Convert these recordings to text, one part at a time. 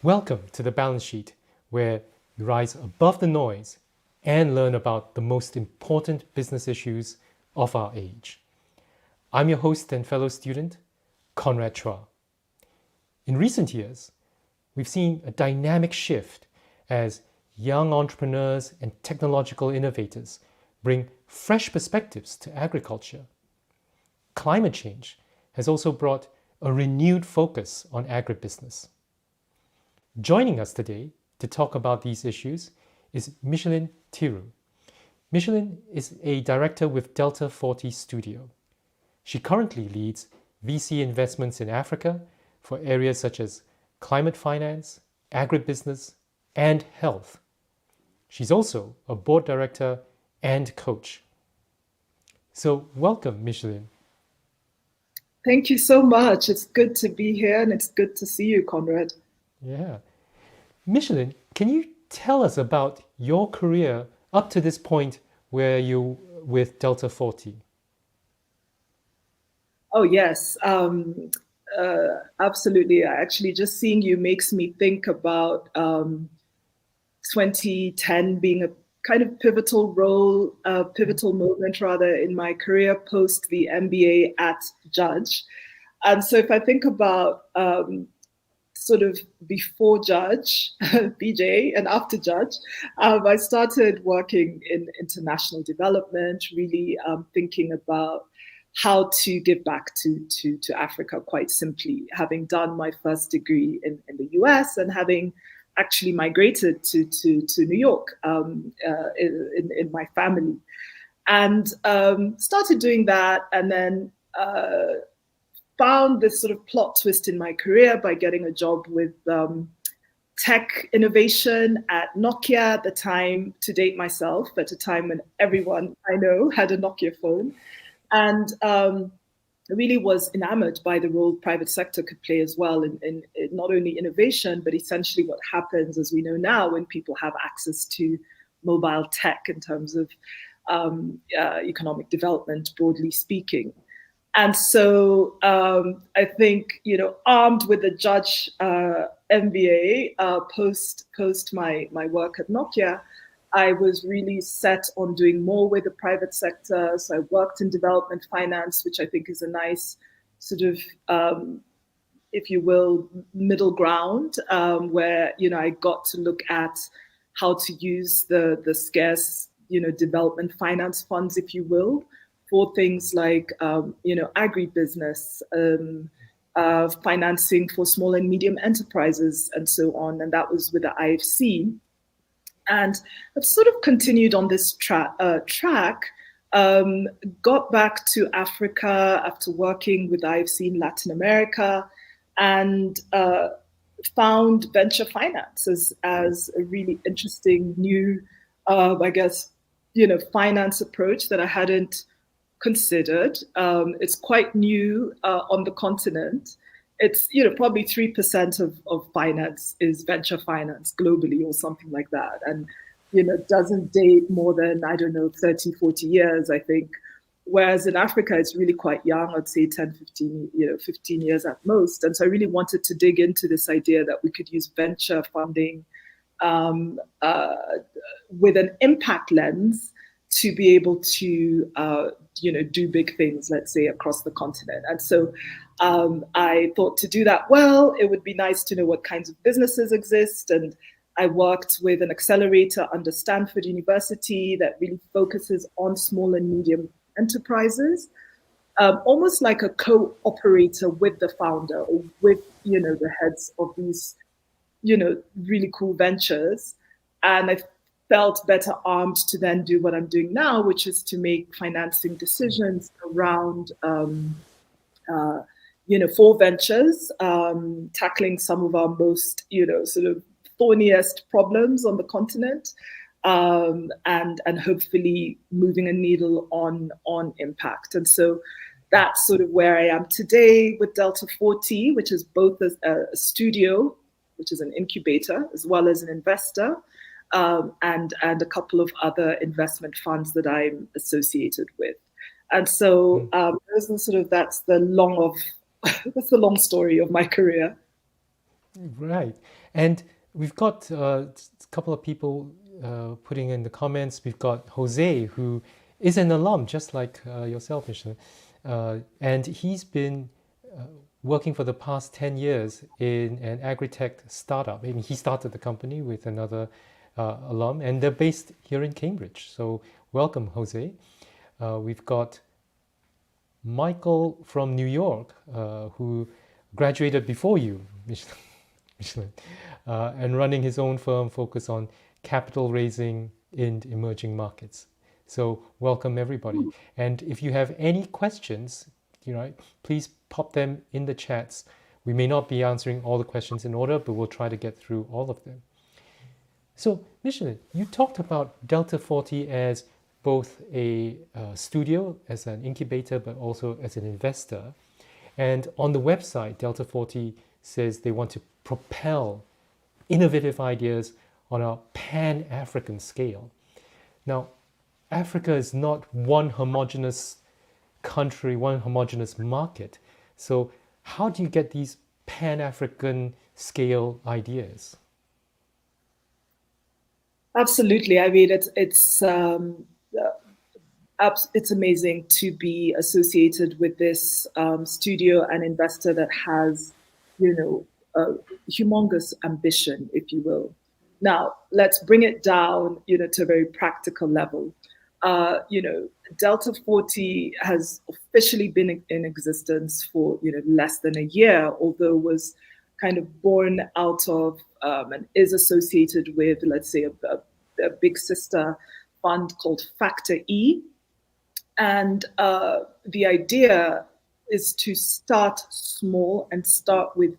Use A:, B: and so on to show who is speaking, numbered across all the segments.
A: Welcome to the Balance Sheet, where you rise above the noise and learn about the most important business issues of our age. I'm your host and fellow student, Conrad Chua. In recent years, we've seen a dynamic shift as young entrepreneurs and technological innovators bring fresh perspectives to agriculture. Climate change has also brought a renewed focus on agribusiness. Joining us today to talk about these issues is Micheline Ntiru. Micheline is a director with Delta 40 Studio. She currently leads VC investments in Africa for areas such as climate finance, agribusiness, and health. She's also a board director and coach. So welcome, Micheline.
B: Thank you so much. It's good to be here and it's good to see you, Conrad.
A: Yeah. Micheline, can you tell us about your career up to this point where you with Delta 40?
B: Oh, yes. Absolutely. Actually, just seeing you makes me think about 2010 being a kind of pivotal moment rather, in my career post the MBA at Judge. And so if I think about sort of before Judge, BJ, and after Judge, I started working in international development, really thinking about how to give back to Africa, quite simply, having done my first degree in the US and having actually migrated to New York in my family. And started doing that, and then found this sort of plot twist in my career by getting a job with tech innovation at Nokia at the time, to date myself, at a time when everyone I know had a Nokia phone. And really was enamored by the role private sector could play as well in not only innovation, but essentially what happens, as we know now, when people have access to mobile tech in terms of economic development, broadly speaking. And so I think, armed with the Judge MBA post my work at Nokia, I was really set on doing more with the private sector. So I worked in development finance, which I think is a nice sort of, if you will, middle ground, where, I got to look at how to use the scarce, development finance funds, if you will, for things like, agribusiness, financing for small and medium enterprises, and so on. And that was with the IFC. And I've sort of continued on this track, got back to Africa after working with IFC in Latin America, and found venture finance as a really interesting new, finance approach that I hadn't considered. It's quite new on the continent. It's probably 3% of finance is venture finance globally, or something like that, and doesn't date more than 30, 40 years, I think, whereas in Africa it's really quite young. I'd say 10, 15 15 years at most. And so I really wanted to dig into this idea that we could use venture funding with an impact lens to be able to do big things, let's say, across the continent. And so I thought, to do that well, it would be nice to know what kinds of businesses exist. And I worked with an accelerator under Stanford University that really focuses on small and medium enterprises, almost like a co-operator with the founder, or with the heads of these really cool ventures. And I felt better armed to then do what I'm doing now, which is to make financing decisions around, for ventures, tackling some of our most, sort of thorniest problems on the continent, and hopefully moving a needle on impact. And so that's sort of where I am today with Delta 40, which is both a studio, which is an incubator, as well as an investor. And a couple of other investment funds that I'm associated with. And so that's the long story of my career.
A: Right. And we've got a couple of people putting in the comments. We've got Jose, who is an alum, just like yourself, Micheline. And he's been working for the past 10 years in an agri-tech startup. I mean, he started the company with another alum, and they're based here in Cambridge. So welcome, Jose. We've got Michael from New York, who graduated before you, Micheline, and running his own firm focused on capital raising in emerging markets. So welcome everybody. And if you have any questions, please pop them in the chats. We may not be answering all the questions in order, but we'll try to get through all of them. So Micheline, you talked about Delta 40 as both a studio, as an incubator, but also as an investor. And on the website, Delta 40 says they want to propel innovative ideas on a pan-African scale. Now, Africa is not one homogenous country, one homogenous market. So how do you get these pan-African scale ideas?
B: Absolutely. I mean, it's amazing to be associated with this studio and investor that has, humongous ambition, if you will. Now, let's bring it down, to a very practical level. Delta 40 has officially been in existence for, less than a year, although was kind of born out of and is associated with, let's say, a big sister fund called Factor E. And the idea is to start small and start with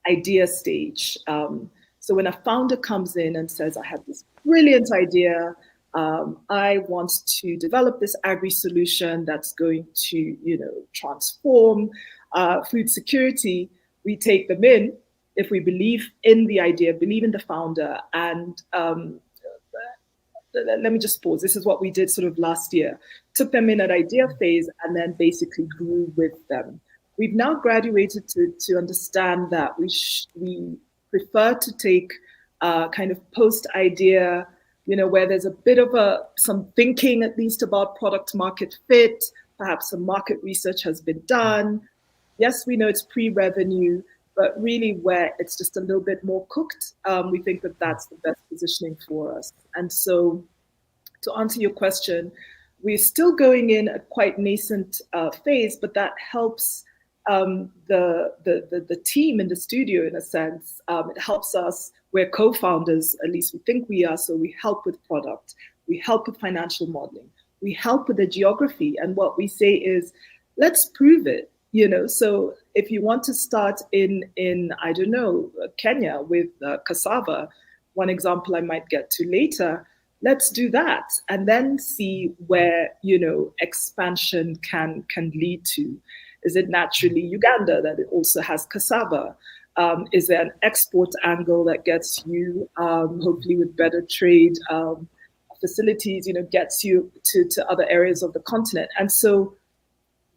B: idea stage. So when a founder comes in and says, I have this brilliant idea, I want to develop this agri solution that's going to, transform food security, we take them in if we believe in the idea, believe in the founder. And let me just pause. This is what we did sort of last year. Took them in at idea phase and then basically grew with them. We've now graduated to understand that we prefer to take kind of post-idea, where there's a bit of some thinking at least about product market fit, perhaps some market research has been done. Yes, we know it's pre-revenue, but really where it's just a little bit more cooked, we think that that's the best positioning for us. And so to answer your question, we're still going in a quite nascent phase, but that helps the team in the studio in a sense. It helps us. We're co-founders, at least we think we are, so we help with product, we help with financial modeling, we help with the geography, and what we say is, let's prove it. So if you want to start in I don't know, Kenya with cassava, one example I might get to later, let's do that and then see where, expansion can lead to. Is it naturally Uganda that it also has cassava? Is there an export angle that gets you, hopefully with better trade facilities, gets you to other areas of the continent? And so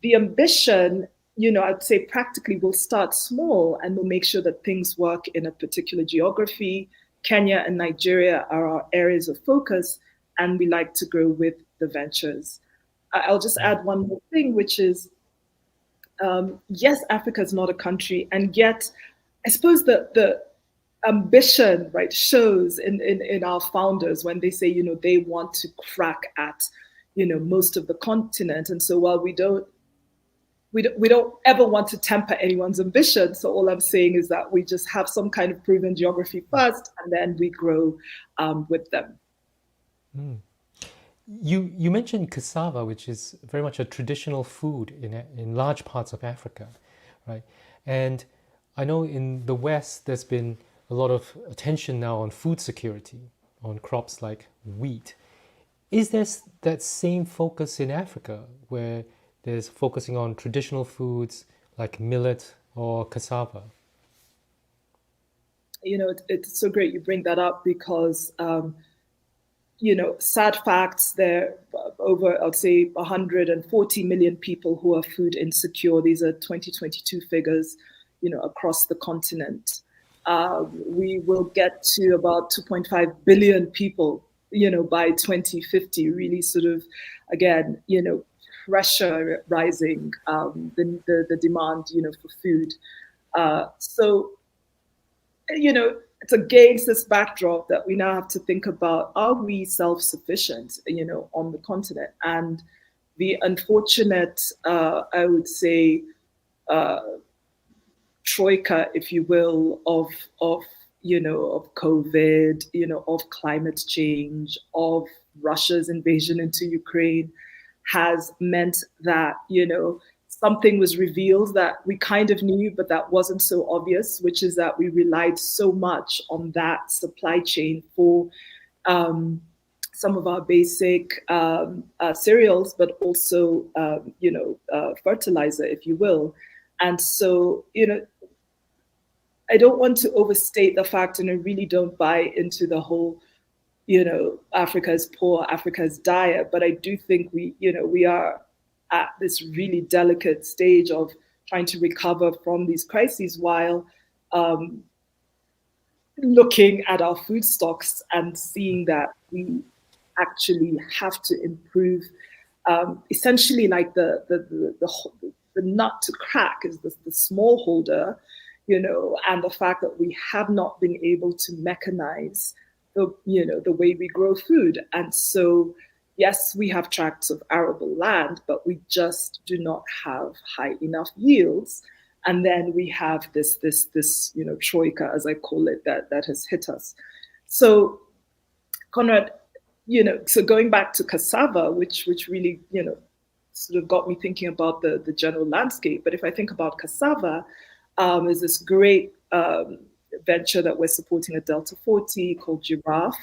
B: the ambition, I'd say practically we'll start small and we'll make sure that things work in a particular geography. Kenya and Nigeria are our areas of focus, and we like to grow with the ventures. I'll just add one more thing, which is, yes, Africa is not a country, and yet I suppose the ambition, right, shows in our founders when they say, they want to crack at, most of the continent. And so while we don't ever want to temper anyone's ambition. So all I'm saying is that we just have some kind of proven geography first, and then we grow with them.
A: You mentioned cassava, which is very much a traditional food in large parts of Africa, right? And I know in the West, there's been a lot of attention now on food security, on crops like wheat. Is there that same focus in Africa, where there's focusing on traditional foods like millet or cassava?
B: It's so great you bring that up because, sad facts, there are over, I'd say, 140 million people who are food insecure. These are 2022 figures, across the continent. we will get to about 2.5 billion people, by 2050, really sort of, again, pressure rising, the demand, for food. So, it's against this backdrop that we now have to think about, are we self-sufficient, on the continent? And the unfortunate, I would say, troika, if you will, of COVID, of climate change, of Russia's invasion into Ukraine, has meant that, something was revealed that we kind of knew, but that wasn't so obvious, which is that we relied so much on that supply chain for some of our basic cereals, but also, fertilizer, if you will. And so, I don't want to overstate the fact, and I really don't buy into the whole, Africa is poor, Africa is dire, but I do think we are at this really delicate stage of trying to recover from these crises while looking at our food stocks and seeing that we actually have to improve. Essentially, like the nut to crack is the smallholder, and the fact that we have not been able to mechanize the way we grow food. And so, yes, we have tracts of arable land, but we just do not have high enough yields. And then we have this troika, as I call it, that has hit us. So, Conrad, so going back to cassava, which really, sort of got me thinking about the general landscape. But if I think about cassava, there's this great venture that we're supporting at Delta 40 called Giraffe.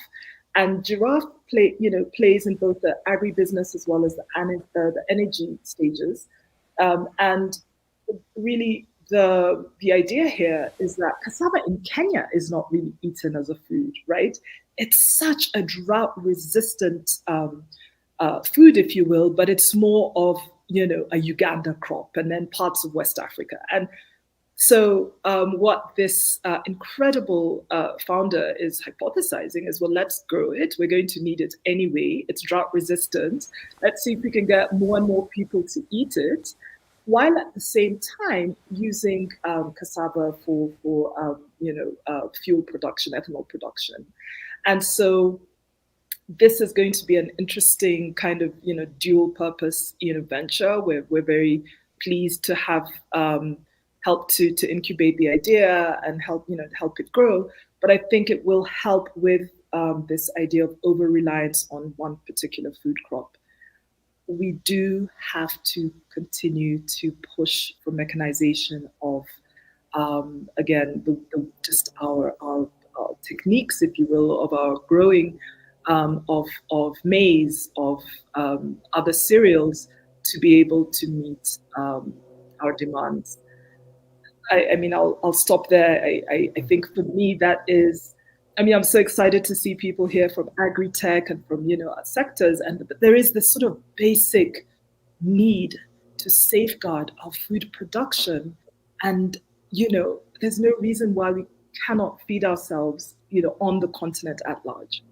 B: And Giraffe plays in both the agribusiness as well as the energy stages. And really, the idea here is that cassava in Kenya is not really eaten as a food, right? It's such a drought-resistant food, if you will, but it's more of a Uganda crop and then parts of West Africa. And so what this incredible founder is hypothesizing is, well, let's grow it. We're going to need it anyway. It's drought resistant. Let's see if we can get more and more people to eat it, while at the same time using cassava for fuel production, ethanol production. And so this is going to be an interesting kind of dual purpose venture. We're very pleased to have help to incubate the idea and help it grow. But I think it will help with this idea of over-reliance on one particular food crop. We do have to continue to push for mechanization of, again, just our techniques, if you will, of our growing of maize, of other cereals, to be able to meet our demands. I mean, I'll stop there. I think for me, that is, I'm so excited to see people here from agri-tech and from, sectors. But there is this sort of basic need to safeguard our food production. And, there's no reason why we cannot feed ourselves, on the continent at large.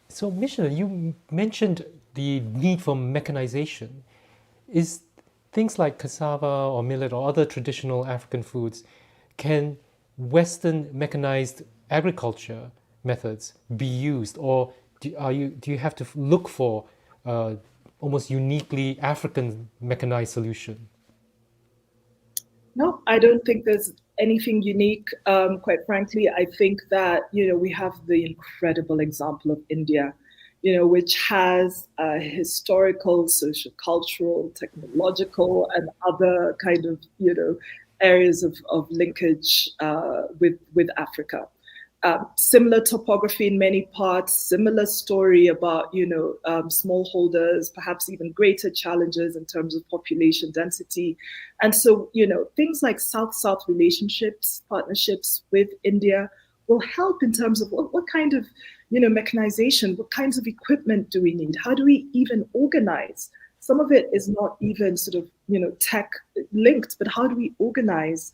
A: So, Micheline, you mentioned the need for mechanization. Is things like cassava or millet or other traditional African foods, can Western mechanized agriculture methods be used, or do you have to look for almost uniquely African mechanized solution?
B: No, I don't think there's anything unique. Quite frankly, I think that we have the incredible example of India, which has historical, social-cultural, technological, and other kind of, areas of linkage with Africa. Similar topography in many parts, similar story about, smallholders, perhaps even greater challenges in terms of population density. And so, things like South-South relationships, partnerships with India will help in terms of what kind of, mechanization, what kinds of equipment do we need? How do we even organize? Some of it is not even sort of, tech linked, but how do we organize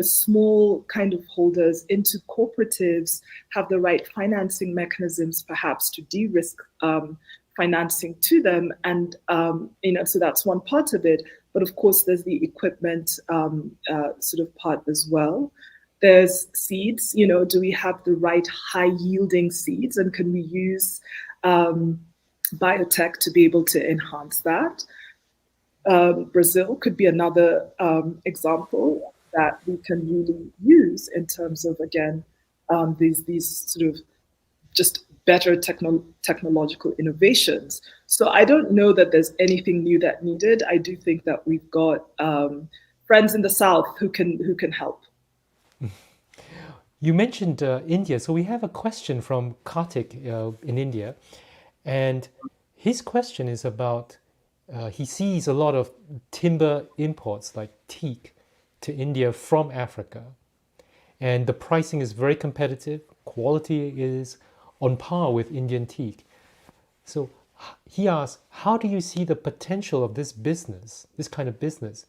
B: small kind of holders into cooperatives have the right financing mechanisms, perhaps to de-risk financing to them. And, so that's one part of it. But of course, there's the equipment sort of part as well. There's seeds, do we have the right high yielding seeds, and can we use biotech to be able to enhance that? Brazil could be another example that we can really use in terms of, again, these sort of just better technological innovations. So I don't know that there's anything new that needed. I do think that we've got friends in the South who can help.
A: You mentioned India, so we have a question from Kartik in India, and his question is about he sees a lot of timber imports like teak to India from Africa, and the pricing is very competitive, quality is on par with Indian teak. So he asks, how do you see the potential of this business, this kind of business,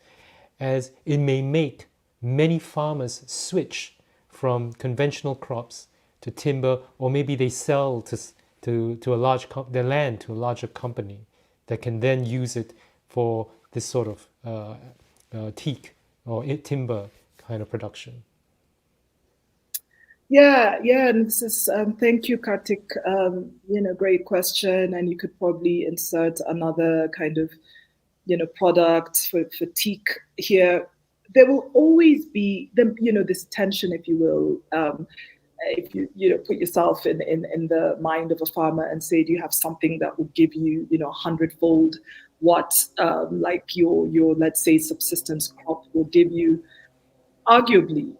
A: as it may make many farmers switch from conventional crops to timber, or maybe they sell to a large their land to a larger company that can then use it for this sort of teak or timber kind of production?
B: Yeah, and this is thank you, Kartik. Great question, and you could probably insert another kind of product for teak here. There will always be this tension, if you will. If you put yourself in the mind of a farmer and say, do you have something that will give you 100-fold what like your let's say subsistence crop will give you? Arguably,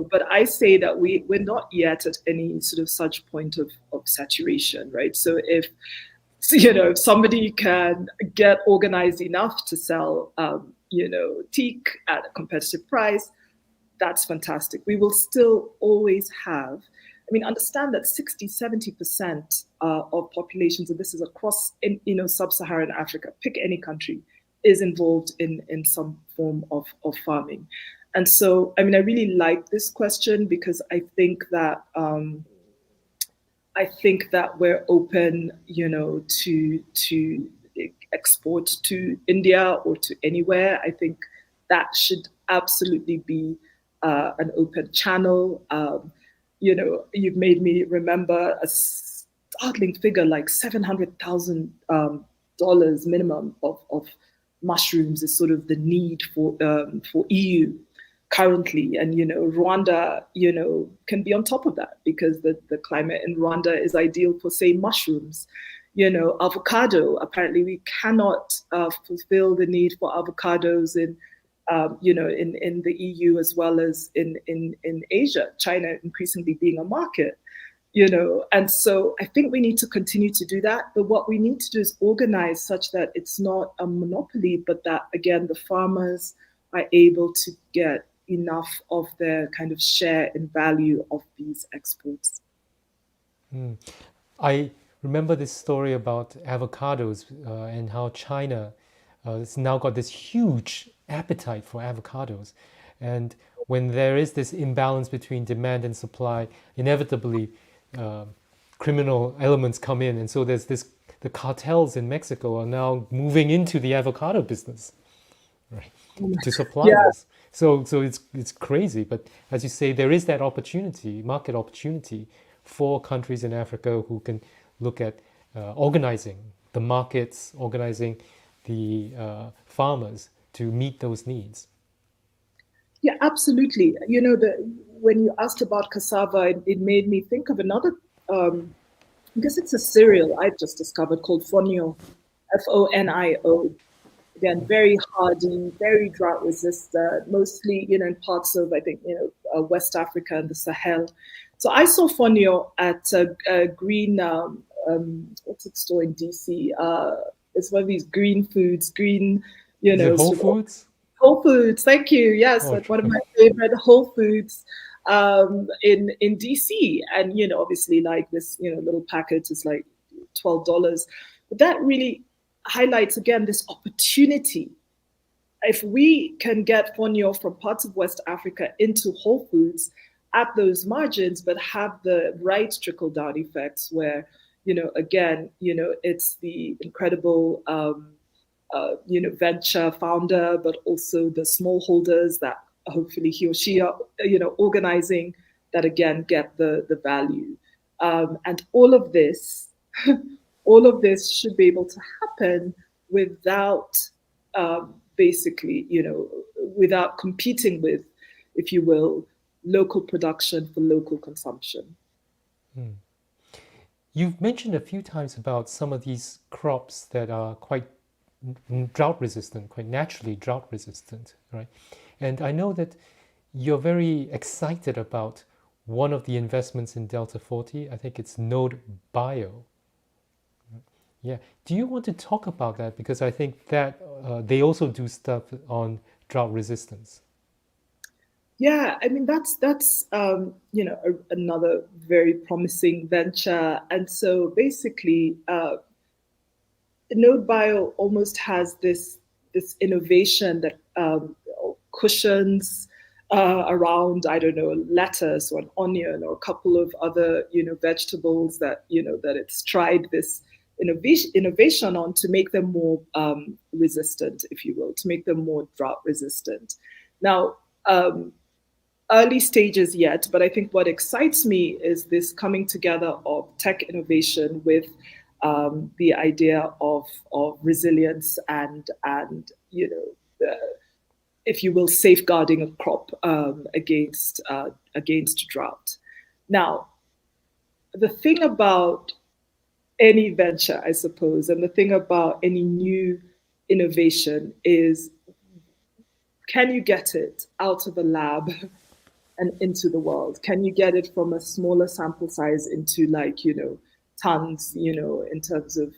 B: but I say that we're not yet at any sort of such point of saturation, right? So if somebody can get organized enough to sell teak at a competitive price, that's fantastic. We will still always have, understand that 60-70% of populations, and this is across sub-Saharan Africa, pick any country, is involved in some form of farming. And so, I really like this question, because I think that we're open, to export to India or to anywhere. I think that should absolutely be an open channel. You've made me remember a startling figure, like $700,000 minimum of mushrooms is sort of the need for EU currently. And Rwanda can be on top of that, because the climate in Rwanda is ideal for, say, mushrooms. Avocado, apparently we cannot fulfill the need for avocados in the EU as well as in Asia, China increasingly being a market. And so I think we need to continue to do that. But what we need to do is organize such that it's not a monopoly, but that, again, the farmers are able to get enough of their kind of share in value of these exports.
A: I remember this story about avocados and how China has now got this huge appetite for avocados. And when there is this imbalance between demand and supply, inevitably criminal elements come in. And so there's the cartels in Mexico are now moving into the avocado business, right, to supply this. So it's crazy. But as you say, there is that opportunity, market opportunity, for countries in Africa who can look at organizing the markets, organizing the farmers to meet those needs.
B: Yeah, absolutely. When you asked about cassava, it made me think of another, I guess it's a cereal I just discovered called fonio, Fonio. Again, very hardy, very drought resistant, mostly, in parts of, I think, West Africa and the Sahel. So I saw fonio at a green, what's it store in DC? It's one of these green foods, Is
A: it Whole Foods?
B: Whole Foods, thank you. Yes, like one of my favorite Whole Foods in DC. And, obviously, like this, little packet is like $12. But that really highlights, again, this opportunity if we can get fonio from parts of West Africa into Whole Foods at those margins, but have the right trickle down effects where, again, it's the incredible, venture founder, but also the smallholders that hopefully he or she are, organizing, that again get the value. And all of this, all of this should be able to happen without basically, without competing with, if you will, local production for local consumption.
A: You've mentioned a few times about some of these crops that are quite drought resistant, quite naturally drought resistant, right? And I know that you're very excited about one of the investments in Delta 40. I think it's Node Bio. Yeah. Do you want to talk about that? Because I think that they also do stuff on drought resistance.
B: Yeah, I mean that's another very promising venture, and so basically, Node Bio almost has this innovation that cushions around, I don't know, lettuce or an onion or a couple of other vegetables that that it's tried this innovation on to make them more resistant, if you will, to make them more drought resistant. Now, early stages yet, but I think what excites me is this coming together of tech innovation with the idea of resilience and if you will, safeguarding a crop against drought. Now, the thing about any venture, I suppose, and the thing about any new innovation is, can you get it out of a lab and into the world? Can you get it from a smaller sample size into tons, in terms of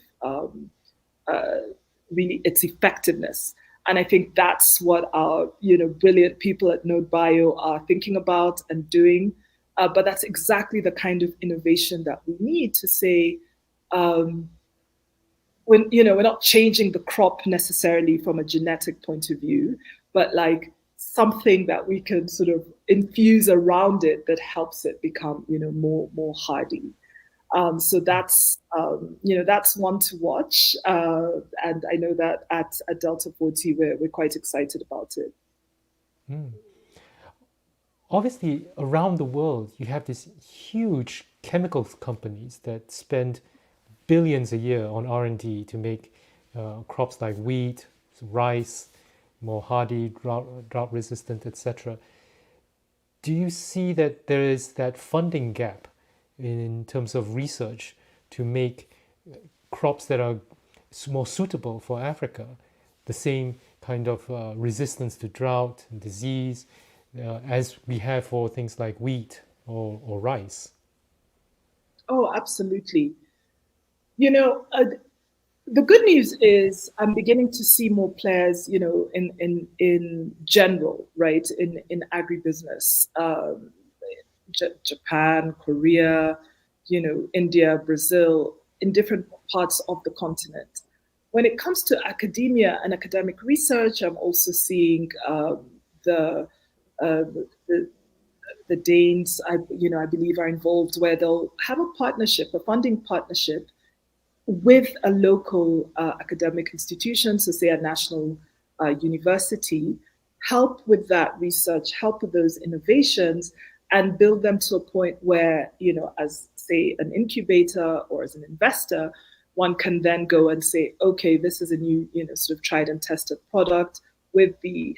B: really its effectiveness? And I think that's what our, brilliant people at Node Bio are thinking about and doing. But that's exactly the kind of innovation that we need to say, when, we're not changing the crop necessarily from a genetic point of view, but like something that we can sort of infuse around it that helps it become, more hardy. So that's that's one to watch, and I know that at Delta 40 we're quite excited about it.
A: Obviously, around the world, you have these huge chemicals companies that spend billions a year on R&D to make crops like wheat, rice, more hardy, drought resistant, etc. Do you see that there is that funding gap in terms of research to make crops that are more suitable for Africa, the same kind of resistance to drought and disease as we have for things like wheat or rice?
B: Oh, absolutely. The good news is I'm beginning to see more players, in general, right, in agribusiness. Japan, Korea, India, Brazil, in different parts of the continent. When it comes to academia and academic research, I'm also seeing the Danes, I believe, are involved, where they'll have a partnership, a funding partnership with a local academic institution, so say a national university, help with that research, help with those innovations, and build them to a point where, as say an incubator or as an investor, one can then go and say, okay, this is a new, sort of tried and tested product with the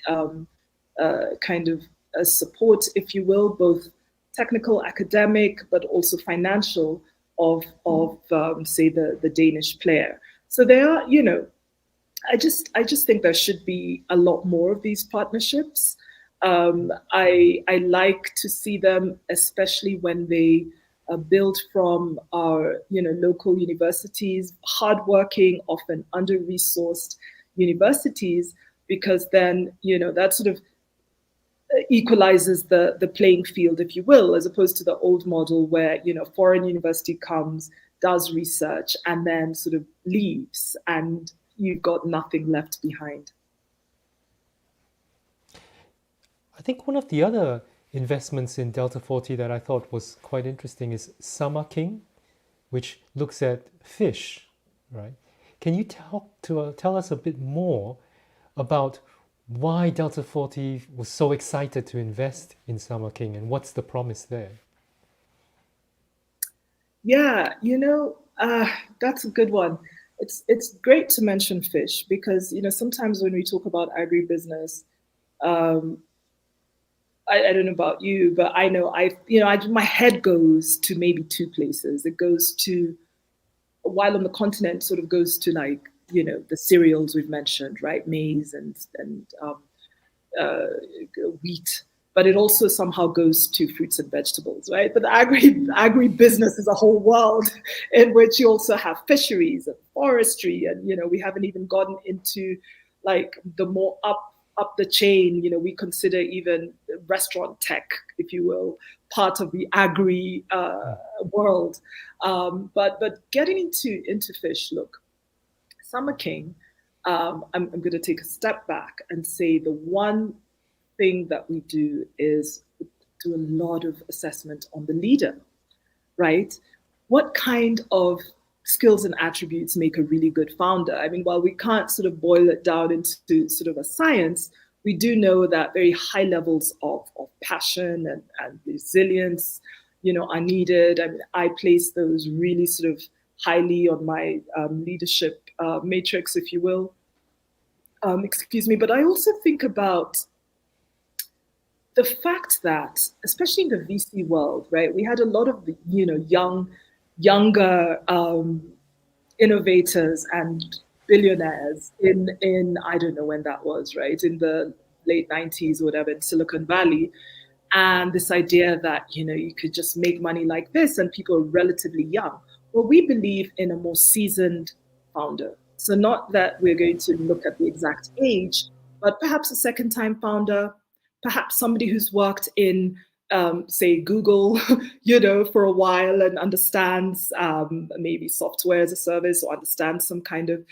B: kind of support, if you will, both technical, academic, but also financial of say the Danish player. So there are, I just think there should be a lot more of these partnerships. I like to see them, especially when they build from our local universities, hardworking, often under-resourced universities, because then that sort of equalizes the playing field, if you will, as opposed to the old model where foreign university comes, does research, and then sort of leaves, and you've got nothing left behind.
A: I think one of the other investments in Delta 40 that I thought was quite interesting is Summer King, which looks at fish, right? Can you tell us a bit more about why Delta 40 was so excited to invest in Summer King and what's the promise there?
B: Yeah, that's a good one. It's great to mention fish because sometimes when we talk about agribusiness, um, I don't know about you, but I know my head goes to maybe two places. It goes to, while on the continent, sort of goes to like the cereals we've mentioned, right? Maize and uh, wheat, but it also somehow goes to fruits and vegetables, right? But the agribusiness is a whole world in which you also have fisheries and forestry, and we haven't even gotten into like the more up the chain. We consider even restaurant tech, if you will, part of the agri world. But getting into fish, look, Summer King, I'm going to take a step back and say the one thing that we do is do a lot of assessment on the leader, right? What kind of skills and attributes make a really good founder? I mean, while we can't sort of boil it down into sort of a science, we do know that very high levels of passion and resilience, are needed. I mean, I place those really sort of highly on my leadership matrix, if you will. Excuse me, but I also think about the fact that, especially in the VC world, right, we had a lot of younger innovators and billionaires in I don't know when that was, right, in the late 90s or whatever, in Silicon Valley, and this idea that you could just make money like this, and people are relatively young. Well, we believe in a more seasoned founder. So not that we're going to look at the exact age, but perhaps a second-time founder, perhaps somebody who's worked in, say, Google, for a while and understands maybe software as a service, or understands some kind of,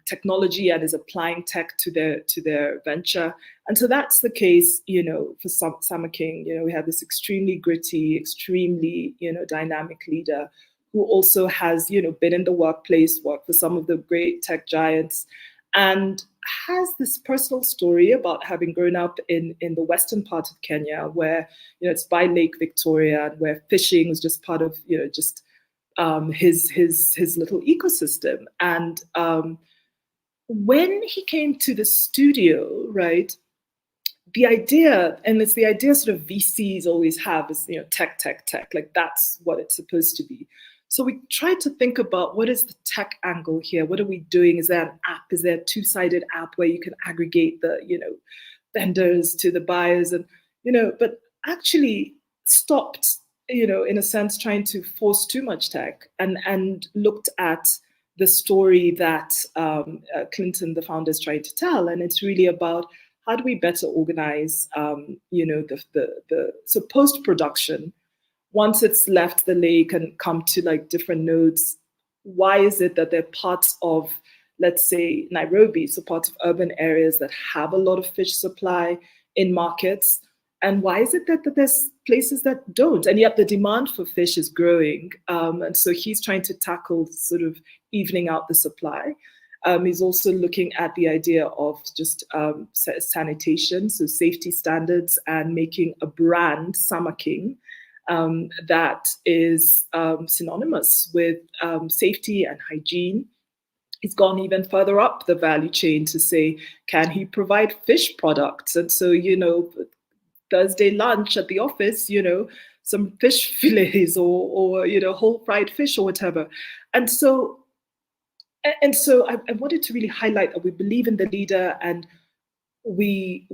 B: technology and is applying tech to their venture. And so that's the case, for Summer King. We have this extremely gritty, extremely, dynamic leader who also has, been in the workplace, worked for some of the great tech giants, and has this personal story about having grown up in the western part of Kenya, where it's by Lake Victoria, and where fishing was just part of just his little ecosystem. And when he came to the studio, right, the idea, and it's the idea sort of VCs always have, is tech, like that's what it's supposed to be. So we tried to think about, what is the tech angle here? What are we doing? Is there an app? Is there a two-sided app where you can aggregate the, vendors to the buyers? And, but actually stopped, in a sense, trying to force too much tech, and looked at the story that Clinton, the founder, is trying to tell. And it's really about, how do we better organize, so post-production, once it's left the lake and come to like different nodes, why is it that they're parts of, let's say, Nairobi, so parts of urban areas that have a lot of fish supply in markets? And why is it that there's places that don't? And yet the demand for fish is growing. And so he's trying to tackle sort of evening out the supply. He's also looking at the idea of just sanitation, so safety standards, and making a brand, Summer King, that is synonymous with safety and hygiene. He's gone even further up the value chain to say, can he provide fish products? And so, Thursday lunch at the office, some fish fillets or whole fried fish or whatever. And so I wanted to really highlight that we believe in the leader, and we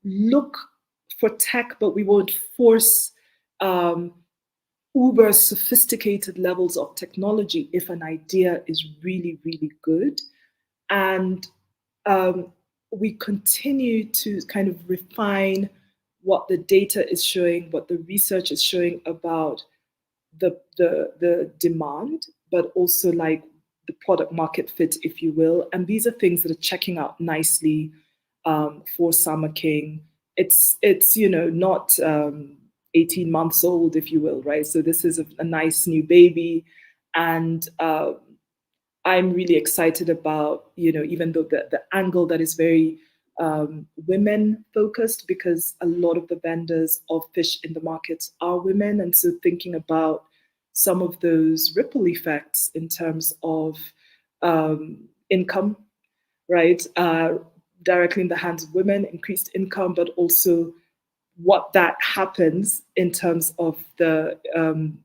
B: look for tech, but we won't force uber sophisticated levels of technology if an idea is really, really good. And we continue to kind of refine what the data is showing, what the research is showing about the demand, but also like the product market fit, if you will. And these are things that are checking out nicely for Summer King. it's not 18 months old, if you will, right? So this is a nice new baby, and I'm really excited about, even though the angle that is very women focused, because a lot of the vendors of fish in the markets are women. And so thinking about some of those ripple effects in terms of income, right? Directly in the hands of women, increased income, but also what that happens in terms of the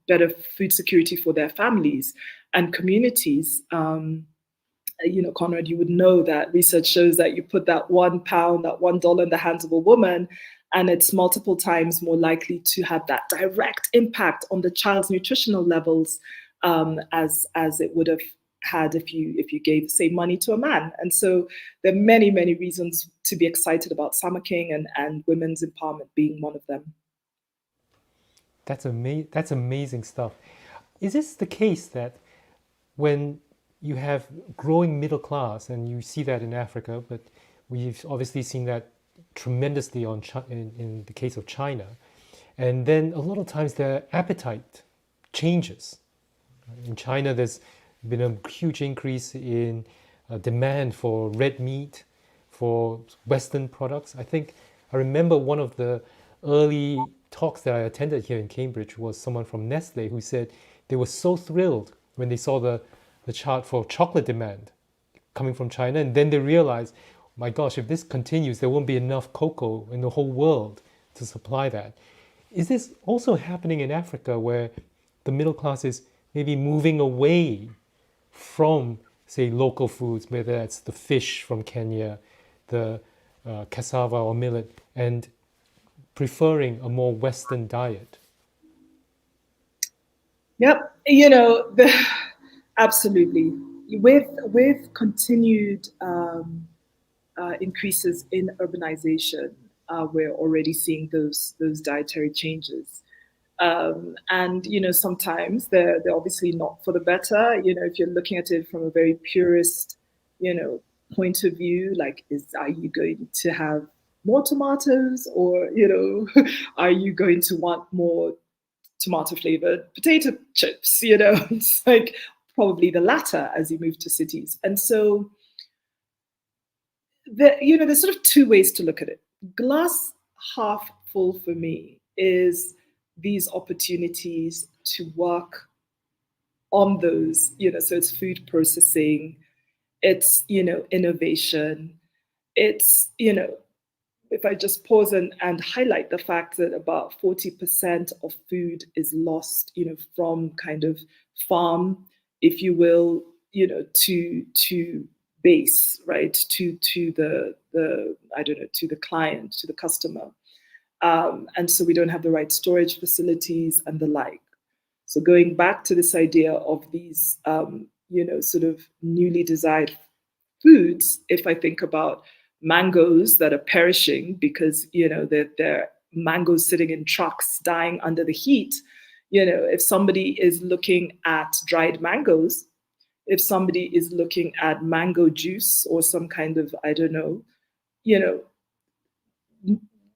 B: better food security for their families and communities. Conrad, you would know that research shows that you put that £1, that $1 in the hands of a woman, and it's multiple times more likely to have that direct impact on the child's nutritional levels as it would have had if you gave the same money to a man. And so there are many, many reasons to be excited about Summer King and women's empowerment being one of them.
A: That's amazing stuff. Is this the case that when you have growing middle class, and you see that in Africa, but we've obviously seen that tremendously in the case of China, and then a lot of times their appetite changes. In China, there's been a huge increase in demand for red meat, for Western products. I remember one of the early talks that I attended here in Cambridge was someone from Nestle who said they were so thrilled when they saw the chart for chocolate demand coming from China, and then they realized, my gosh, if this continues, there won't be enough cocoa in the whole world to supply that. Is this also happening in Africa, where the middle class is maybe moving away from, say, local foods, whether that's the fish from Kenya, the cassava or millet, and preferring a more Western diet?
B: Yep, absolutely. With continued increases in urbanization, we're already seeing those dietary changes. And sometimes they're obviously not for the better. If you're looking at it from a very purist, point of view, like, are you going to have more tomatoes, or are you going to want more tomato flavored potato chips? It's like probably the latter as you move to cities. And so there's sort of two ways to look at it. Glass half full for me is these opportunities to work on those, so it's food processing, it's, innovation, it's, if I just pause and highlight the fact that about 40% of food is lost, from kind of farm, if you will, to base, right, to the I don't know, to the client, to the customer. And so we don't have the right storage facilities and the like. So going back to this idea of these, sort of newly desired foods, if I think about mangoes that are perishing because, they're mangoes sitting in trucks dying under the heat, if somebody is looking at dried mangoes, if somebody is looking at mango juice or some kind of, I don't know,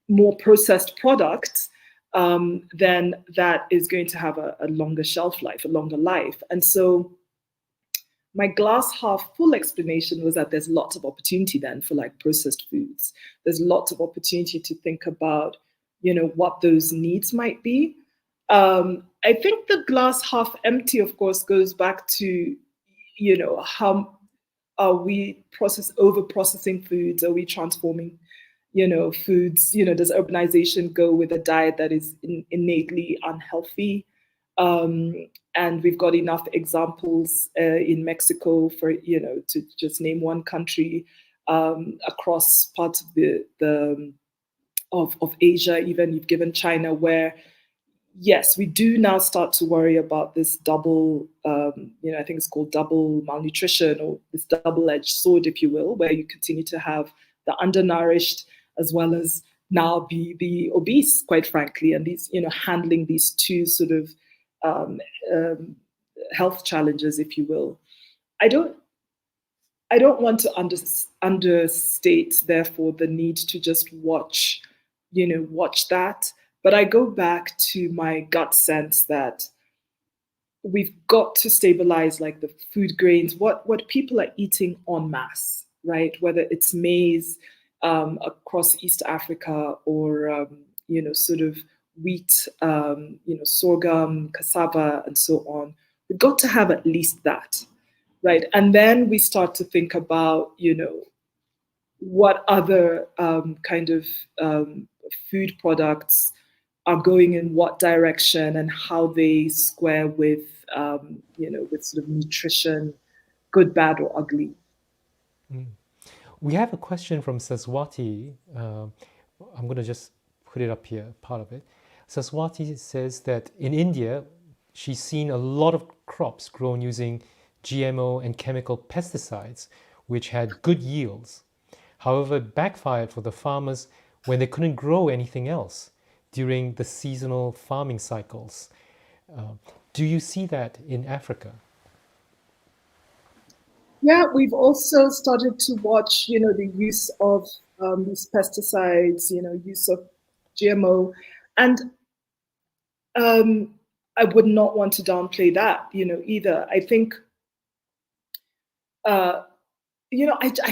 B: more processed products, then that is going to have a longer shelf life, a longer life. And so my glass half full explanation was that there's lots of opportunity then for like processed foods. There's lots of opportunity to think about, what those needs might be. I think the glass half empty, of course, goes back to, how are we over processing foods? Are we transforming, foods? Does urbanization go with a diet that is innately unhealthy? And we've got enough examples in Mexico for, to just name one country, across parts of Asia, even you've given China, where yes, we do now start to worry about this double, I think it's called double malnutrition, or this double-edged sword, if you will, where you continue to have the undernourished as well as now be the obese, quite frankly, and these, handling these two sort of health challenges, if you will. I don't want to understate, therefore, the need to just watch watch that. But I go back to my gut sense that we've got to stabilize like the food grains, what people are eating en masse, right? Whether it's maize across East Africa or sort of wheat, sorghum, cassava, and so on. We've got to have at least that, right? And then we start to think about, what other kind of food products are going in what direction and how they square with, with sort of nutrition, good, bad, or ugly.
A: We have a question from Saswati. I'm going to just put it up here, part of it. Saswati says that in India, she's seen a lot of crops grown using GMO and chemical pesticides, which had good yields. However, it backfired for the farmers when they couldn't grow anything else during the seasonal farming cycles. Do you see that in Africa?
B: Yeah, we've also started to watch, the use of these pesticides, use of GMO, and I would not want to downplay that, either. I think, I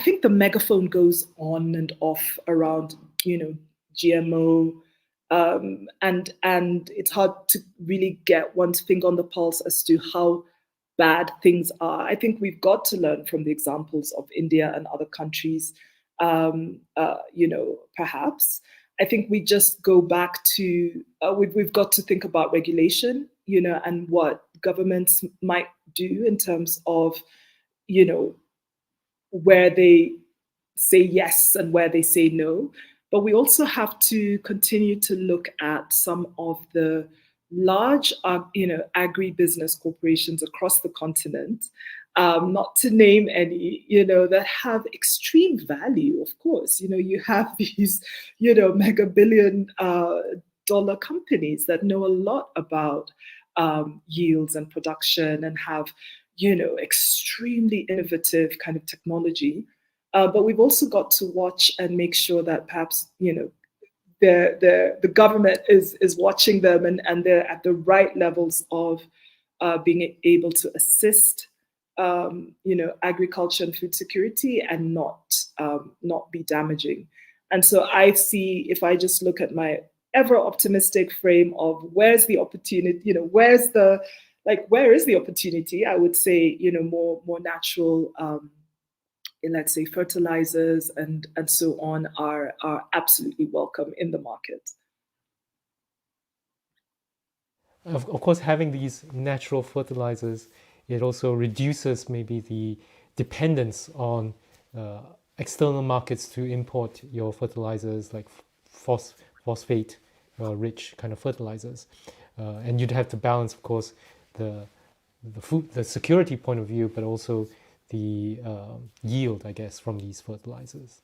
B: think the megaphone goes on and off around, GMO, and it's hard to really get one's finger on the pulse as to how bad things are. I think we've got to learn from the examples of India and other countries, perhaps. I think we just go back to, we've got to think about regulation, and what governments might do in terms of, where they say yes and where they say no. But we also have to continue to look at some of the large, agribusiness corporations across the continent, not to name any, that have extreme value, of course. You have these, mega billion dollar companies that know a lot about yields and production and have, extremely innovative kind of technology. But we've also got to watch and make sure that perhaps, the government is watching them and they're at the right levels of being able to assist, agriculture and food security and not be damaging. And so I see, if I just look at my ever optimistic frame of where's the opportunity, where is the opportunity? I would say, more natural, let's say fertilizers and so on are absolutely welcome in the market.
A: Of course, having these natural fertilizers, it also reduces maybe the dependence on external markets to import your fertilizers like phosphate rich kind of fertilizers. And you'd have to balance, of course, the security point of view, but also the yield, I guess, from these fertilizers.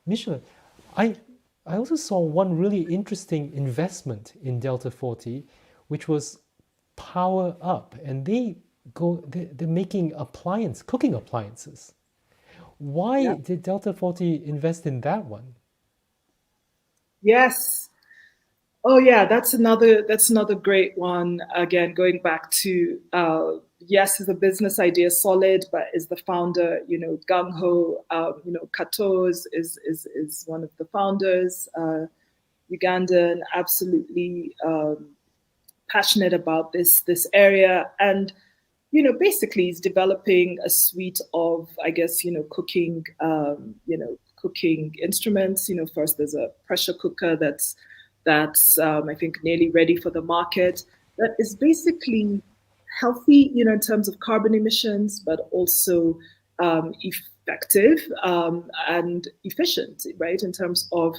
A: Micheline, I also saw one really interesting investment in Delta 40, which was Power Up, and they're making cooking appliances. Why did Delta 40 invest in that one?
B: Yes. Oh yeah, that's another great one. Again, going back to yes, is the business idea solid, but is the founder, gung ho? Kato is one of the founders, Ugandan, absolutely passionate about this area, and basically he's developing a suite of, I guess, cooking, cooking instruments. First there's a pressure cooker that's I think nearly ready for the market. That is basically healthy, in terms of carbon emissions, but also effective and efficient, right, in terms of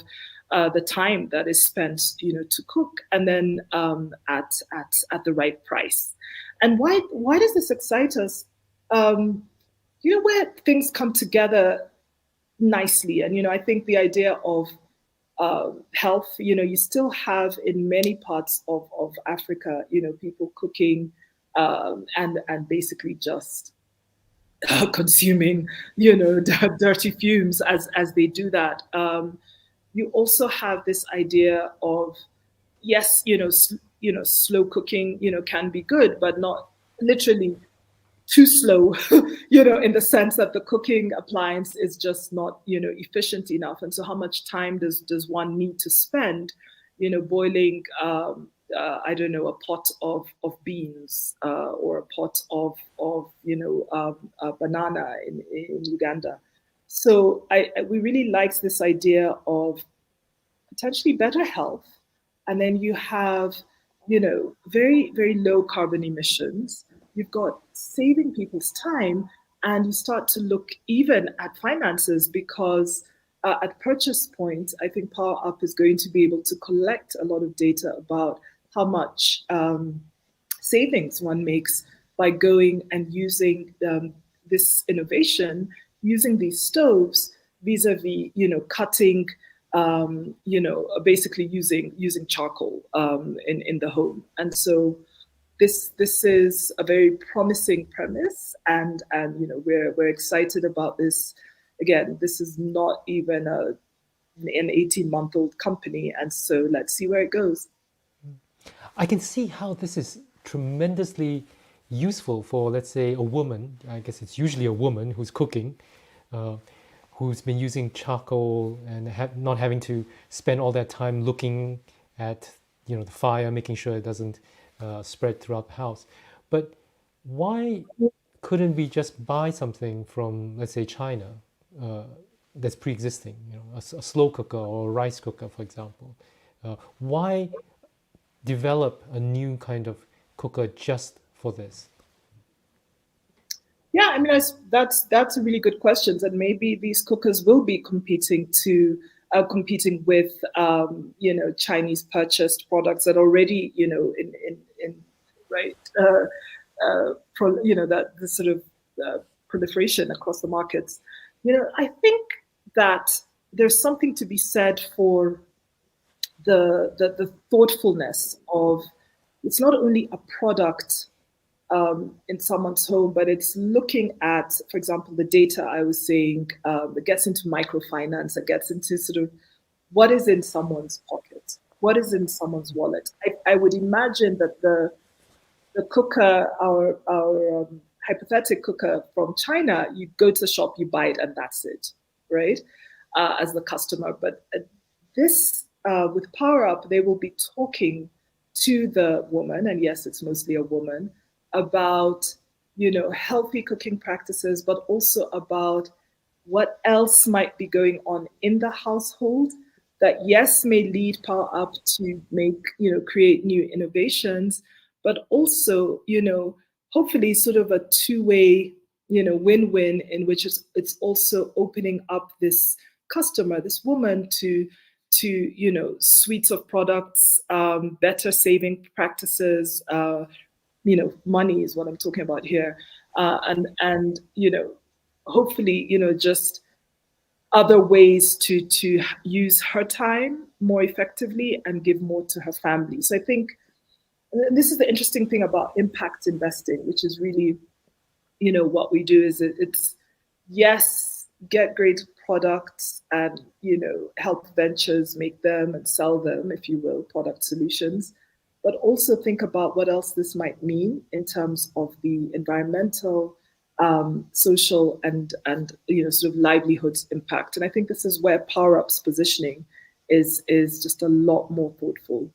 B: the time that is spent, to cook, and then at the right price. And why does this excite us? Where things come together nicely, and I think the idea of health, you still have in many parts of Africa, people cooking and basically just consuming, dirty fumes as they do that. you also have this idea of, yes, slow cooking, can be good, but not literally too slow, in the sense that the cooking appliance is just not, efficient enough. And so how much time does one need to spend, boiling, I don't know, a pot of beans, or a pot of a banana in Uganda. So we really liked this idea of potentially better health. And then you have, very, very low carbon emissions. You've got saving people's time, and you start to look even at finances because at purchase point, I think Power Up is going to be able to collect a lot of data about how much savings one makes by going and using this innovation, using these stoves vis-a-vis, cutting, basically using charcoal in the home. And so this is a very promising premise, and we're excited about this. Again, this is not even an 18-month-old company, and so let's see where it goes.
A: I can see how this is tremendously useful for, let's say, a woman. I guess it's usually a woman who's cooking, uh, who's been using charcoal and not having to spend all that time looking at the fire, making sure it doesn't spread throughout the house. But why couldn't we just buy something from, let's say, China, uh, that's pre-existing? A slow cooker or a rice cooker, for example. Why develop a new kind of cooker just for this?
B: Yeah, I mean, that's a really good question, and maybe these cookers will be competing with Chinese purchased products that already in right that the sort of proliferation across the markets. I think that there's something to be said for the thoughtfulness of, it's not only a product in someone's home, but it's looking at, for example, the data I was saying, that gets into microfinance, that gets into sort of what is in someone's pocket, what is in someone's wallet. I would imagine that the cooker, our hypothetical cooker from China, you go to the shop, you buy it, and that's it, right? As the customer. But this, with Power Up, they will be talking to the woman, and yes, it's mostly a woman, about healthy cooking practices, but also about what else might be going on in the household that, yes, may lead Power Up to create new innovations, but also hopefully sort of a two-way win-win, in which it's also opening up this customer, this woman, to suites of products, better saving practices, money is what I'm talking about here, and hopefully just other ways to use her time more effectively and give more to her family. So I think this is the interesting thing about impact investing, which is really what we do is it's yes, get great products and help ventures make them and sell them, if you will, product solutions, but also think about what else this might mean in terms of the environmental, social, and sort of livelihoods impact. And I think this is where Power Up's positioning is just a lot more thoughtful.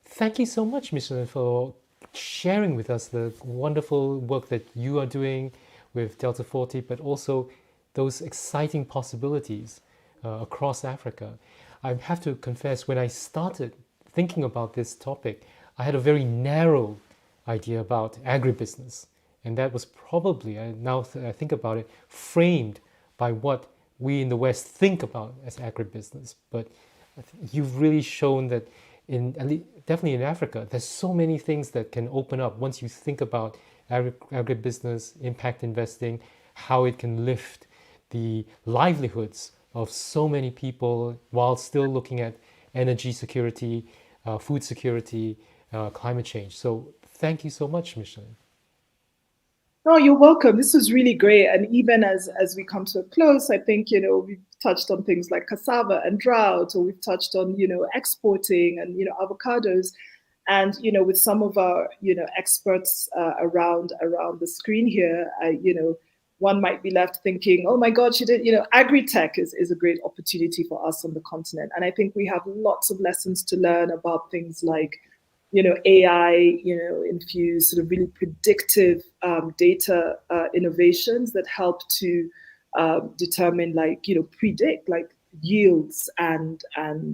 A: Thank you so much, Micheline, for sharing with us the wonderful work that you are doing with Delta 40, but also those exciting possibilities across Africa. I have to confess, when I started thinking about this topic, I had a very narrow idea about agribusiness. And that was probably, now I think about it, framed by what we in the West think about as agribusiness. But you've really shown that definitely in Africa, there's so many things that can open up once you think about agribusiness, impact investing, how it can lift the livelihoods of so many people while still looking at energy security, food security, climate change. So thank you so much, Micheline.
B: No, you're welcome. This was really great. And even as we come to a close, I think, we've touched on things like cassava and drought, or we've touched on, exporting and, avocados. And, with some of our, experts around the screen here, one might be left thinking, oh my God, she did, agri-tech is a great opportunity for us on the continent. And I think we have lots of lessons to learn about things like, AI, infused sort of really predictive data innovations that help to determine, predict like yields and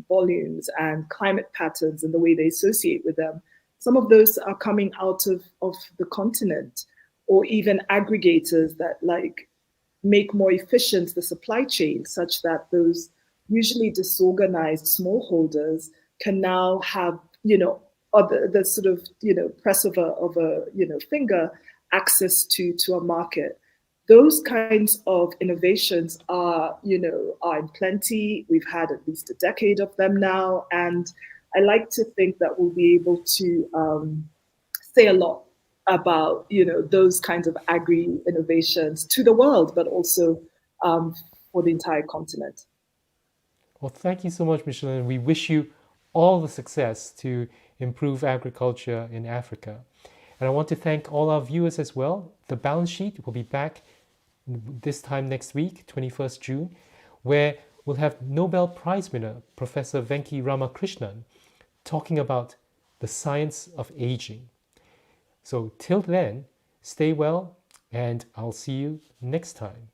B: volumes and climate patterns and the way they associate with them. Some of those are coming out of the continent, or even aggregators that make more efficient the supply chain, such that those usually disorganized smallholders can now have, the sort of, press of a finger, access to a market. Those kinds of innovations are in plenty. We've had at least a decade of them now, and I like to think that we'll be able to say a lot about those kinds of agri innovations to the world, but also for the entire continent.
A: Well, thank you so much, Micheline. We wish you all the success to improve agriculture in Africa. And I want to thank all our viewers as well. The balance sheet will be back this time next week, 21st June, where we'll have Nobel Prize winner Professor Venki Ramakrishnan talking about the science of aging. So till then, stay well, and I'll see you next time.